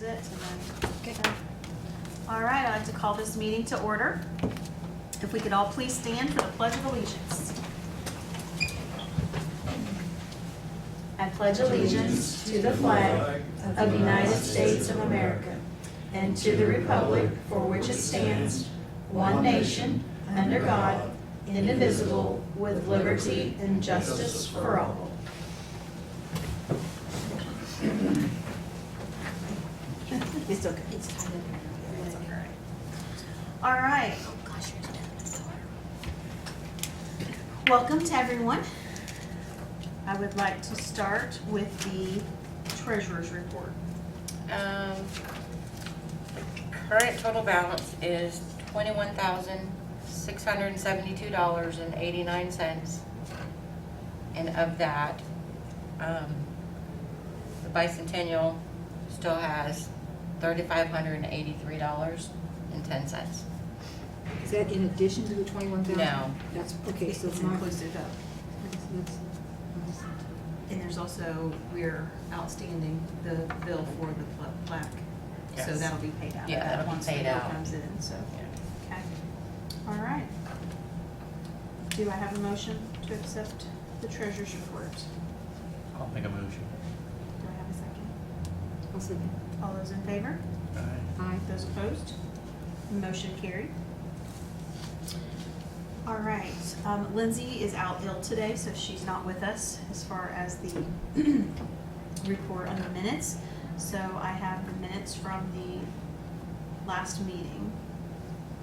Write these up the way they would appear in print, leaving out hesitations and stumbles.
use it and then. Okay. All right, I'd like to call this meeting to order. If we could all please stand for the Pledge of Allegiance. I pledge allegiance to the flag of the United States of America and to the republic for which it stands, one nation, under God, indivisible, with liberty and justice for all. It's okay. It's kind of. It's okay. All right. Welcome to everyone. I would like to start with the treasurer's report. Current total balance is $21,672.89. And of that, the Bicentennial still has $3,583.10. Is that in addition to the 21,000? No. That's, okay, so It's my, inclusive of. that's- And there's also, we're outstanding the bill for the plaque. So Yes. that'll be paid out. Yeah, that'll be once paid the bill out. comes in, so, okay. All right. Do I have a motion to accept the treasurer's report? I'll make a motion. Do I have a second? I'll second. All those in favor? Aye. Aye. Those opposed? Motion carried. All right, Lindsay is out ill today, so she's not with us as far as the report on the minutes. So I have the minutes from the last meeting.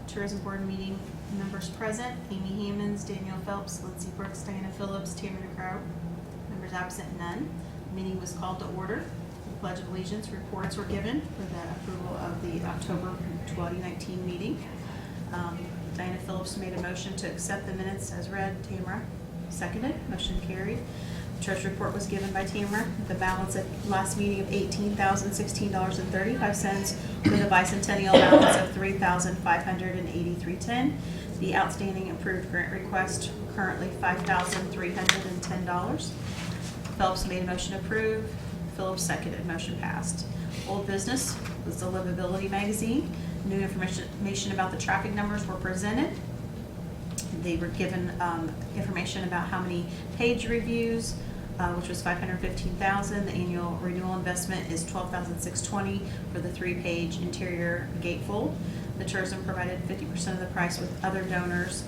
Tourism Board meeting members present: Amy Hammonds, Danielle Phelps, Lindsay Brooks, Diana Phillips, Tamara DeCrow. Members absent, none. The meeting was called to order. The Pledge of Allegiance reports were given for the approval of the October 2019 meeting. Diana Phillips made a motion to accept the minutes as read. Tamara seconded. Motion carried. The treasurer's report was given by Tamara. The balance at last meeting of $18,016.35 with a bicentennial balance of $3,583.10. The outstanding approved grant request currently $5,310. Phelps made a motion to approve. Phillips seconded. Motion passed. Old business was the Livability magazine. New information about the traffic numbers were presented. They were given information about how many page reviews, which was 515,000. The annual renewal investment is 12,620 for the 3-page interior gatefold. The tourism provided 50% of the price with other donors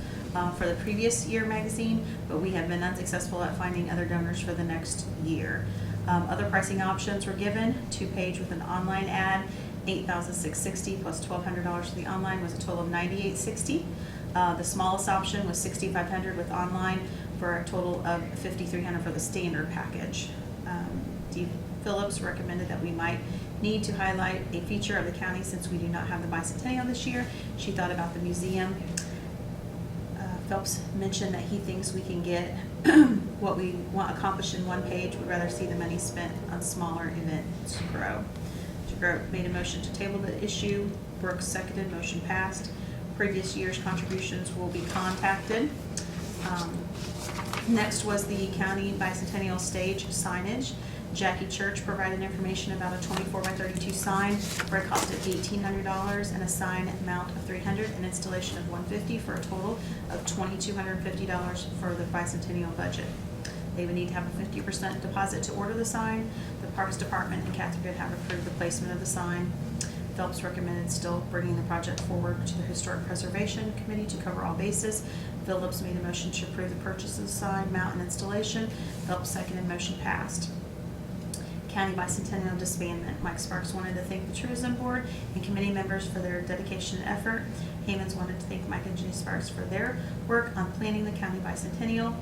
for the previous year magazine, but we have been unsuccessful at finding other donors for the next year. Other pricing options were given: 2-page with an online ad, $8,660 plus $1,200 for the online was a total of $9,860. The smallest option was $6,500 with online for a total of $5,300 for the standard package. Dee Phillips recommended that we might need to highlight a feature of the county since we do not have the bicentennial this year. She thought about the museum. Phelps mentioned that he thinks we can get what we want accomplished in one page. We'd rather see the money spent on smaller events grow. Made a motion to table the issue. Brooks seconded. Motion passed. Previous year's contributions will be contacted. Next was the county bicentennial stage signage. Jackie Church provided information about a 24x32 sign where it costed $1,800 and a sign mount of $300 and installation of $150 for a total of $2,250 for the bicentennial budget. They would need to have a 50% deposit to order the sign. The Parks Department and Catherine have approved the placement of the sign. Phelps recommended still bringing the project forward to the Historic Preservation Committee to cover all bases. Phillips made a motion to approve the purchase of the sign, mount, and installation. Phelps seconded. Motion passed. County Bicentennial Disbandment. Mike Sparks wanted to thank the Tourism Board and committee members for their dedication and effort. Hammonds wanted to thank Mike and Jenny Sparks for their work on planning the County Bicentennial.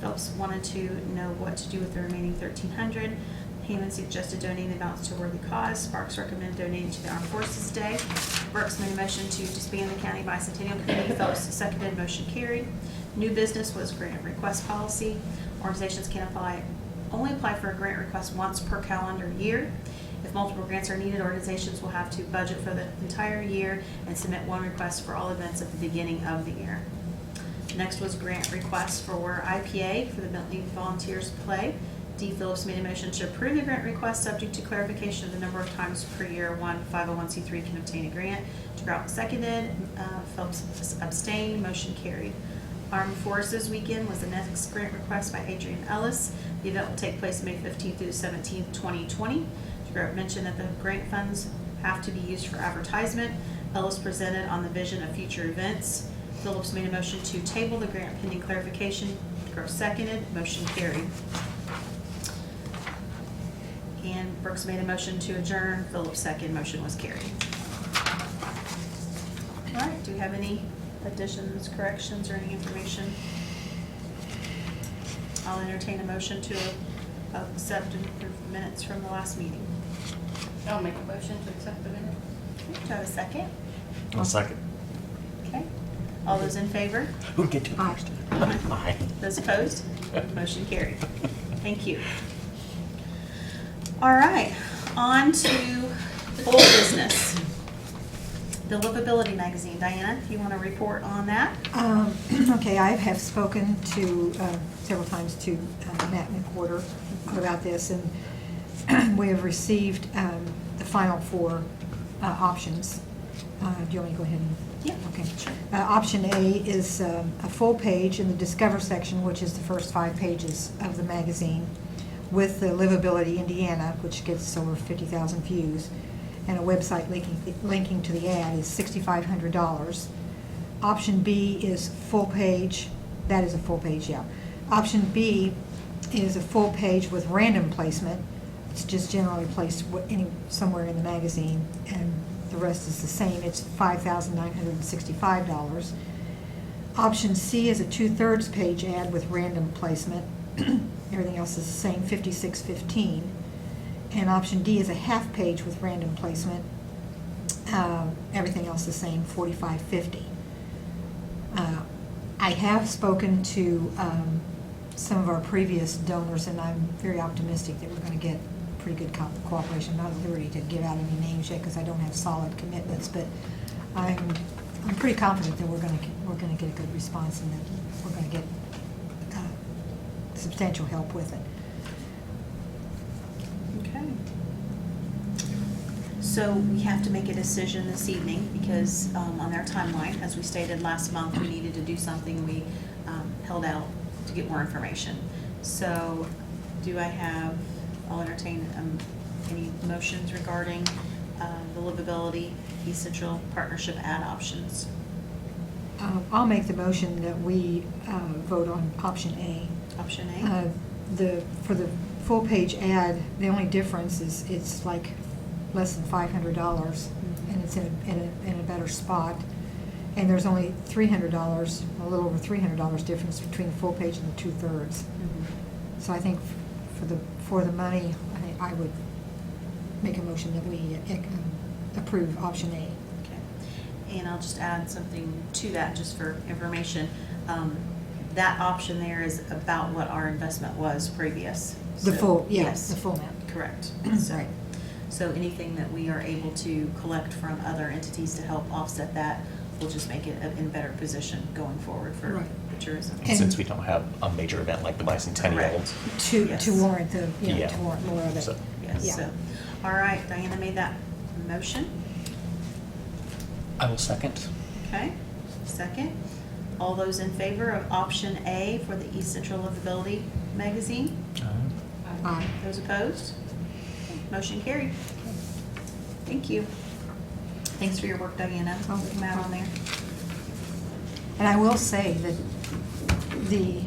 Phelps wanted to know what to do with the remaining $1,300. Hammond suggested donating the balance to a worthy cause. Sparks recommended donating to the Armed Forces Day. Brooks made a motion to disband the County Bicentennial Committee. Phelps seconded. Motion carried. New business was grant request policy. Organizations can only apply for a grant request once per calendar year. If multiple grants are needed, organizations will have to budget for the entire year and submit one request for all events at the beginning of the year. Next was grant requests for IPA for the Bentley Volunteers Play. D. Phillips made a motion to approve the grant request subject to clarification of the number of times per year one 501c3 can obtain a grant. Grout seconded, Phillips abstained, motion carried. Armed Forces Weekend was the next grant request by Adrian Ellis. The event will take place May 15th through the 17th, 2020. Grout mentioned that the grant funds have to be used for advertisement. Ellis presented on the vision of future events. Phillips made a motion to table the grant pending clarification. Grout seconded, motion carried. And Brooks made a motion to adjourn. Phillips second, motion was carried. All right, do we have any additions, corrections, or any information? I'll entertain a motion to accept and approve the minutes from the last meeting. I'll make a motion to accept the minutes. Okay, do I have a second? I'll second. Okay. All those in favor? Who get to Aye. first? Aye. Those opposed? Motion carried. Thank you. All right, on to old business. The Livability Magazine. Diana, if you want to report on that? Okay, I have spoken to, several times to Matt McWhorter about this, and we have received the final four options. Do you want me to go ahead and? Yeah, Okay. sure. Option A is a full page in the Discover section, which is the first 5 pages of the magazine, with the Livability Indiana, which gets over 50,000 views, and a website linking to the ad is $6,500. Option B is full page, that is a full page, yeah. Option B is a full page with random placement. It's just generally placed somewhere in the magazine, and the rest is the same. It's $5,965. Option C is a 2/3 page ad with random placement. Everything else is the same, $56.15. And option D is a half page with random placement. Everything else the same, $45.50. I have spoken to some of our previous donors, and I'm very optimistic that we're going to get pretty good cooperation. I'm not at liberty to give out any names yet because I don't have solid commitments, but I'm pretty confident that we're going to get a good response and that we're going to get substantial help with it. Okay. So we have to make a decision this evening because on our timeline, as we stated last month, we needed to do something. We held out to get more information. So I'll entertain any motions regarding the Livability East Central Partnership ad options. I'll make the motion that we vote on option A. Option A? For the full page ad, the only difference is it's like less than $500, and it's in a better spot. And there's only $300, a little over $300 difference between the full page and the 2/3. So I think for the money, I would make a motion that we approve option A. Okay. And I'll just add something to that, just for information. That option there is about what our investment was previous. The So, full, yeah, yes, the full amount. correct. Right. So anything that we are able to collect from other entities to help offset that will just make it in better position going forward for Right. the tourism. And- Since we don't have a major event like the bicentennial. Correct. To warrant Yeah. to warrant more of it. So- Yes, Yeah. so, all right, Diana made that motion. I will second. Okay, second. All those in favor of option A for the East Central Livability Magazine? Aye. Those opposed? Motion carried. Thank you. Thanks for your work, Diana, Oh, with Matt on there. And I will say that the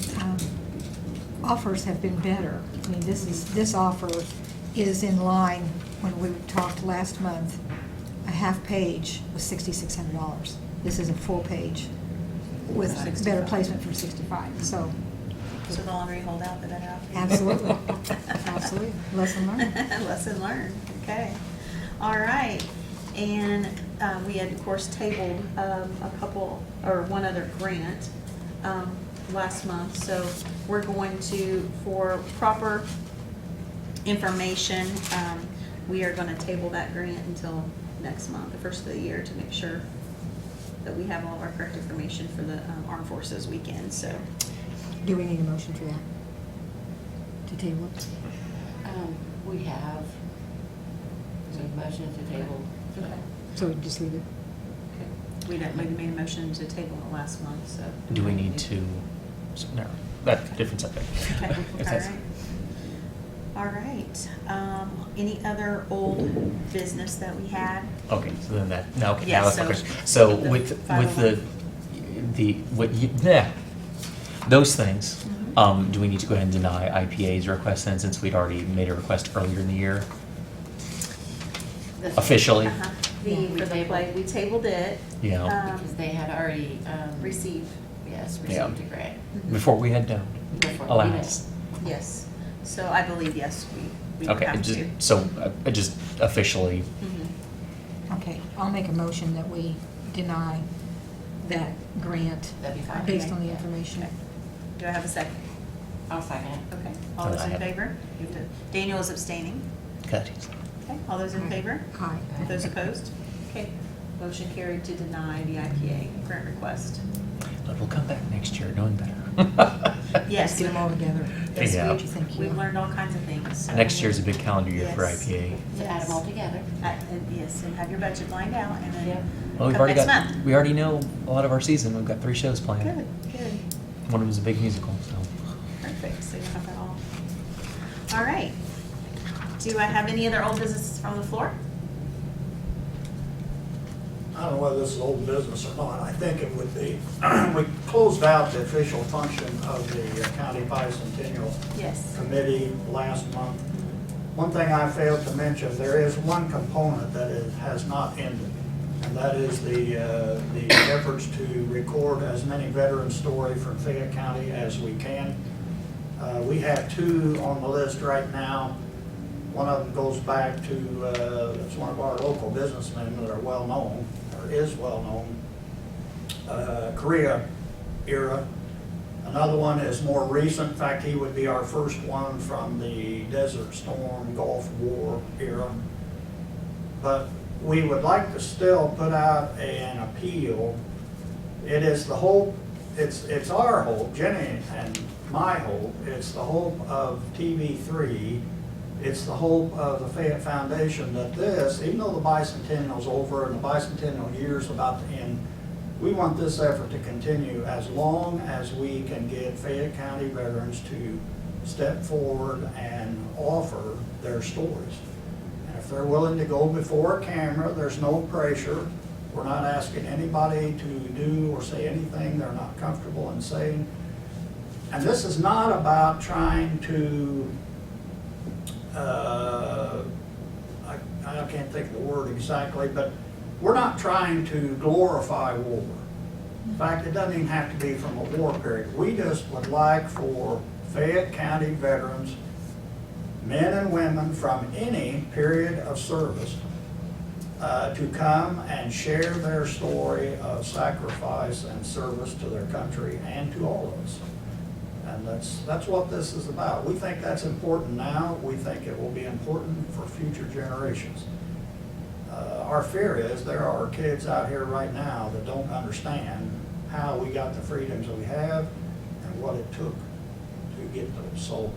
offers have been better. I mean, this offer is in line, when we talked last month, a half page was $6,600. This is a full page with better 65. placement for 65, so. So the longer you hold out, the better off. Absolutely. Absolutely. Lesson learned. Lesson learned, okay. All right, and we had, of course, tabled one other grant last month, so we're going to, for proper information, we are going to table that grant until next month, the first of the year, to make sure that we have all of our correct information for the Armed Forces Weekend, so. Do we need a motion for that? to table it? We have. So motion to table. Okay. So we just leave it? We made a motion to table it last month, so. Do we need to, no, that's a different subject. Okay, If all that's- right. All right. Any other old business that we had? Okay, so then that, now, okay, Yeah, now that's my so question. So the with 501. what you, those things, Mhm. do we need to go ahead and deny IPA's request then, since we'd already made a request earlier in the year? This- Officially? Uh-huh. Yeah, we For the tabled. play, we tabled it. Yeah. Because they had already, Received. yes, Yeah. received a grant. Before we had done, Before we alas. Yes. So I believe, yes, we Okay, have just, to. so, just officially, Mhm. Okay, I'll make a motion that we deny that grant That'd be fine. based on the Yeah. information. Okay. Do I have a second? I'll second it. Okay. All Oh, those I in have- favor? You have to- Daniel is abstaining. cut. Okay. All those in Aye. favor? Aye. Those opposed? Okay. Motion carried to deny the IPA grant request. But we'll come back next year knowing better. Yes. Let's get them all together. Yes, Yeah. What do you think? We've learned all kinds of things. So- Next year's a big calendar year for Yes. IPA. To add them all together. And yes, and have your budget lined out and Yeah. then Well, we've come already next got, month. we already know a lot of our season. We've got 3 shows planned. Good, good. One of them is a big musical, so. Perfect, so you have that all. All right. Do I have any other old business from the floor? I don't know whether this is old business or not, I think it would be. We closed out the official function of the County Bicentennial Yes. Committee last month. One thing I failed to mention, there is one component that has not ended, and that is the efforts to record as many veteran stories from Fayette County as we can. We have 2 on the list right now. One of them goes back to, it's one of our local businessmen that are well-known, or is well-known, Korea era. Another one is more recent. In fact, he would be our first one from the Desert Storm, Gulf War era. But we would like to still put out an appeal. It is the hope, it's our hope, Jenny and my hope, it's the hope of TV3, it's the hope of the Fayette Foundation that this, even though the bicentennial's over and the bicentennial year's about to end, we want this effort to continue as long as we can get Fayette County veterans to step forward and offer their stories. And if they're willing to go before a camera, there's no pressure. We're not asking anybody to do or say anything they're not comfortable in saying. And this is not about trying to, I can't think of the word exactly, but we're not trying to glorify war. In fact, it doesn't even have to be from a war period. We just would like for Fayette County veterans, men and women from any period of service, to come and share their story of sacrifice and service to their country and to all of us. And that's what this is about. We think that's important now. We think it will be important for future generations. Our fear is there are kids out here right now that don't understand how we got the freedoms that we have and what it took to get those. So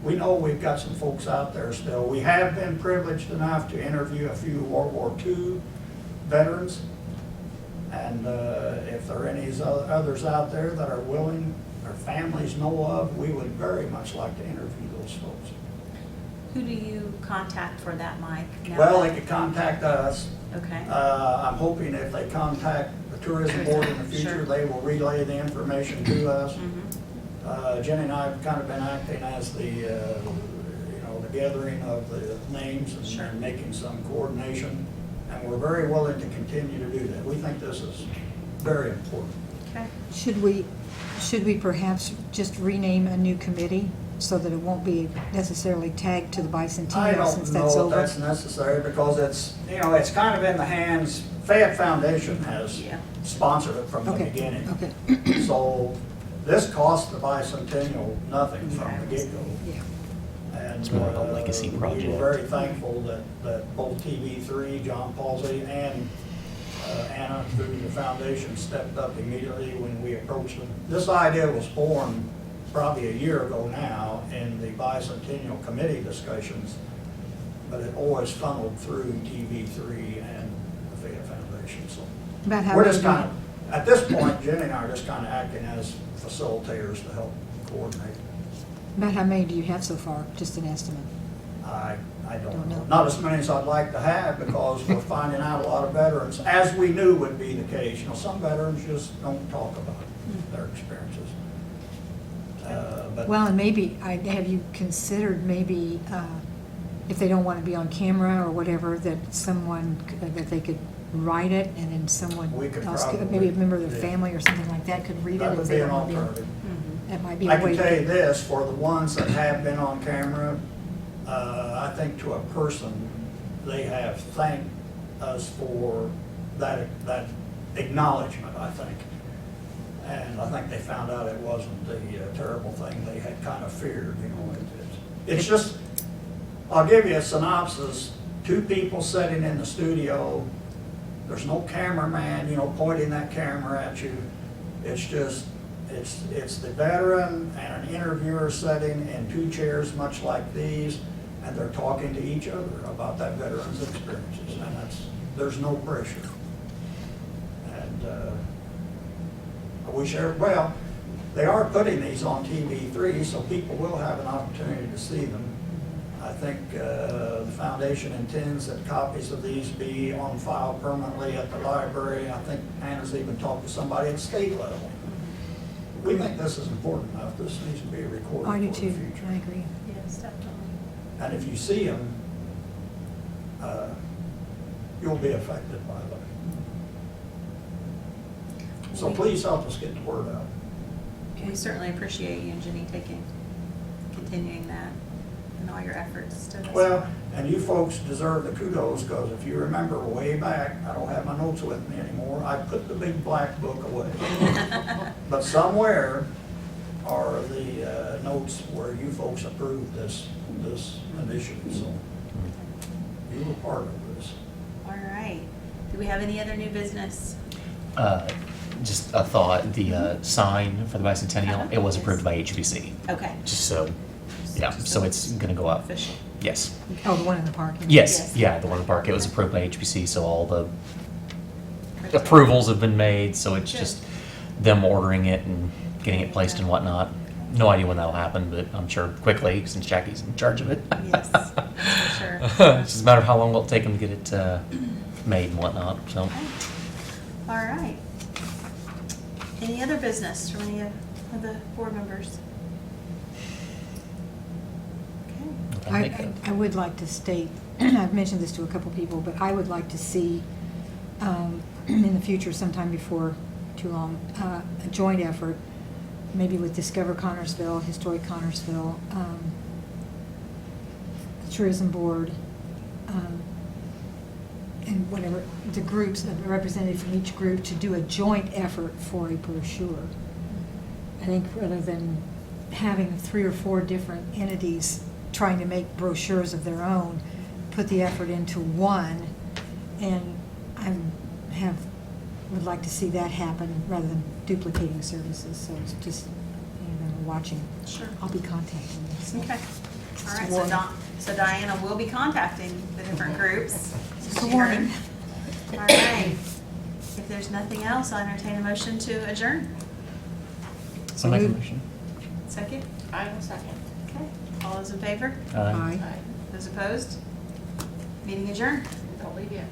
we know we've got some folks out there still. We have been privileged enough to interview a few World War II veterans. And if there are any others out there that are willing, their families know of, we would very much like to interview those folks. Who do you contact for that, Mike? now Well, that- they could contact us. Okay. I'm hoping if they contact the tourism board in the future, Sure. they will relay the information to us. Mhm. Jenny and I have kind of been acting as the, the gathering of the names Sure. and making some coordination. And we're very willing to continue to do that. We think this is very important. Okay. Should we perhaps just rename a new committee so that it won't be necessarily tagged to the I bicentennial since don't that's know if over? that's necessary because it's kind of in the hands, Fayette Foundation has Yeah. sponsored it from the Okay, beginning. okay. So this cost the bicentennial nothing from the get-go. Yeah. And It's more of a legacy we project. were very thankful that both TV3, John Palsy, and Anna through the foundation stepped up immediately when we approached them. This idea was born probably a year ago now in the bicentennial committee discussions, but it always funneled through TV3 and the Fayette Foundation, so. About how We're many just do you- kind of, at this point, Jenny and I are just kind of acting as facilitators to help coordinate. About how many do you have so far? Just an estimate. I Don't don't know. know. Not as many as I'd like to have, because we're finding out a lot of veterans, as we knew would be the case. You know, some veterans just don't talk about their experiences. But Well, and maybe, have you considered maybe, if they don't want to be on camera or whatever, that that they could write it and then someone We could else, probably, maybe a member of their yeah. family or something like that could read it? that if would they be an don't wanna alternative. That might be I a way can to. tell you this, for the ones that have been on camera, I think to a person, they have thanked us for that acknowledgement, I think. And I think they found out it wasn't the terrible thing they had kind of feared, you know. It's just, I'll give you a synopsis. 2 people sitting in the studio, there's no cameraman, you know, pointing that camera at you. It's just, it's the veteran and an interviewer sitting in 2 chairs much like these, and they're talking to each other about that veteran's experiences, and there's no pressure. And I wish, well, they are putting these on TV3, so people will have an opportunity to see them. I think the foundation intends that copies of these be on file permanently at the library. I think Hannah's even talked to somebody at state level. We think this is important enough. This needs to be recorded I do for the too, future. I agree. Yes, definitely. And if you see them, you'll be affected by them. So please help us get the word out. We certainly appreciate you and Jenny continuing that and all your efforts to this. Well, and you folks deserve the kudos, because if you remember way back, I don't have my notes with me anymore, I put the big black book away. But somewhere are the notes where you folks approved this initiative, so you were part of this. All right. Do we have any other new business? Just a thought, the sign for the bicentennial, it was approved by HBC, Okay. just so, yeah, so it's gonna go up. Official. Yes. Oh, the one in the park. Yes, Yes. yeah, the one in the park, it was approved by HBC, so all the approvals have been made, so it's Good. just them ordering it and getting it placed and whatnot. No idea when that'll happen, but I'm sure quickly, since Jackie's in charge of it. Yes, for sure. It's just a matter of how long it'll take them to get it made and whatnot, so. Okay. All right. Any other business from any of the board members? Okay. I would like to state, I've mentioned this to a couple people, but I would like to see, in the future, sometime before too long, a joint effort, maybe with Discover Connersville, Historic Connersville, the Tourism Board, and whatever, the groups, a representative from each group, to do a joint effort for a brochure. I think rather than having 3 or 4 different entities trying to make brochures of their own, put the effort into one, and would like to see that happen rather than duplicating services, so it's just, watching. Sure. I'll be contacting them. so. Okay. All right, Warning. so Diana will be contacting the different groups. Just a She heard. warning. All right. If there's nothing else, I'll entertain a motion to adjourn. So I'll make a moved. motion. Second? I will second. Okay. All those in favor? Aye. Aye. Those opposed? Meeting adjourned. Don't leave yet.